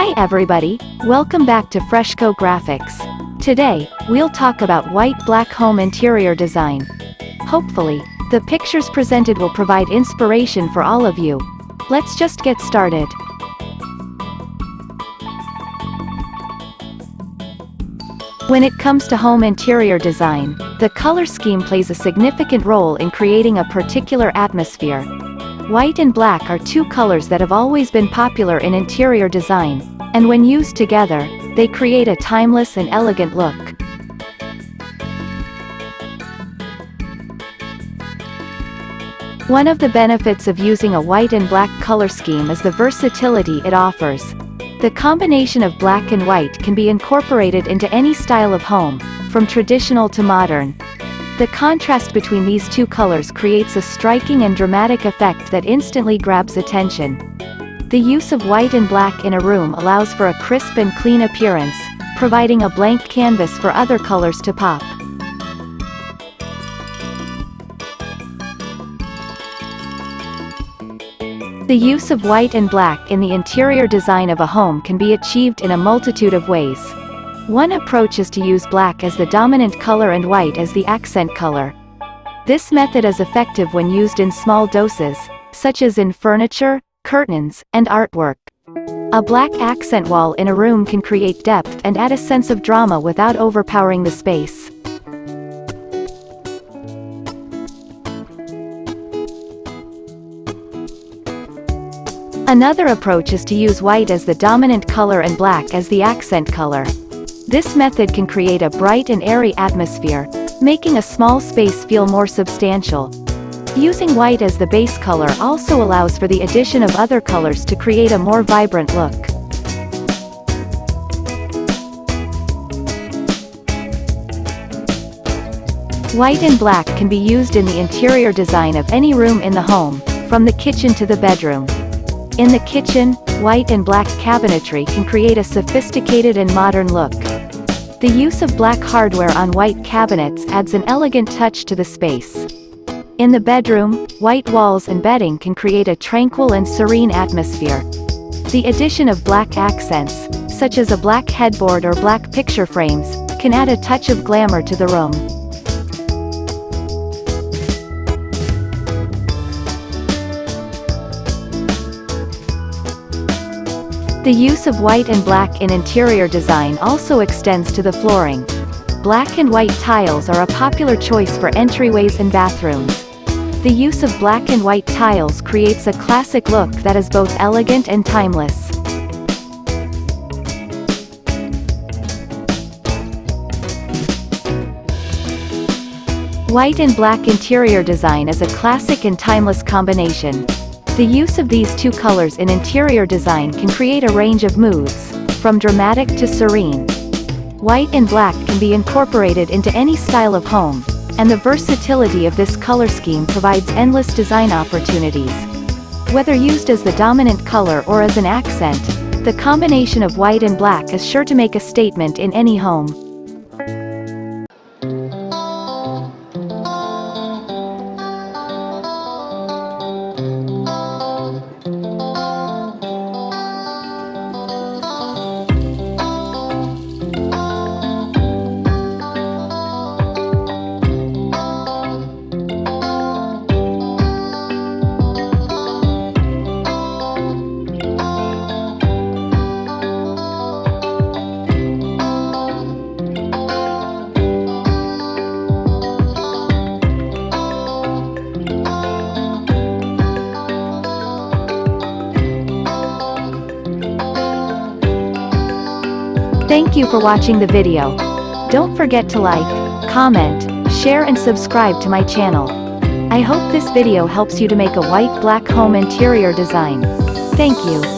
Hi everybody, welcome back to FreshCo Graphics. Today, we'll talk about white-black home interior design. Hopefully, the pictures presented will provide inspiration for all of you. Let's just get started. When it comes to home interior design, the color scheme plays a significant role in creating a particular atmosphere. White and black are two colors that have always been popular in interior design, and when used together, they create a timeless and elegant look. One of the benefits of using a white and black color scheme is the versatility it offers. The combination of black and white can be incorporated into any style of home, from traditional to modern. The contrast between these two colors creates a striking and dramatic effect that instantly grabs attention. The use of white and black in a room allows for a crisp and clean appearance, providing a blank canvas for other colors to pop. The use of white and black in the interior design of a home can be achieved in a multitude of ways. One approach is to use black as the dominant color and white as the accent color. This method is effective when used in small doses, such as in furniture, curtains, and artwork. A black accent wall in a room can create depth and add a sense of drama without overpowering the space. Another approach is to use white as the dominant color and black as the accent color. This method can create a bright and airy atmosphere, making a small space feel more substantial. Using white as the base color also allows for the addition of other colors to create a more vibrant look. White and black can be used in the interior design of any room in the home, from the kitchen to the bedroom. In the kitchen, white and black cabinetry can create a sophisticated and modern look. The use of black hardware on white cabinets adds an elegant touch to the space. In the bedroom, white walls and bedding can create a tranquil and serene atmosphere. The addition of black accents, such as a black headboard or black picture frames, can add a touch of glamour to the room. The use of white and black in interior design also extends to the flooring. Black and white tiles are a popular choice for entryways and bathrooms. The use of black and white tiles creates a classic look that is both elegant and timeless. White and black interior design is a classic and timeless combination. The use of these two colors in interior design can create a range of moods, from dramatic to serene. White and black can be incorporated into any style of home, and the versatility of this color scheme provides endless design opportunities. Whether used as the dominant color or as an accent, the combination of white and black is sure to make a statement in any home. Thank you for watching the video. Don't forget to like, comment, share and subscribe to my channel. I hope this video helps you to make a white-black home interior design. Thank you.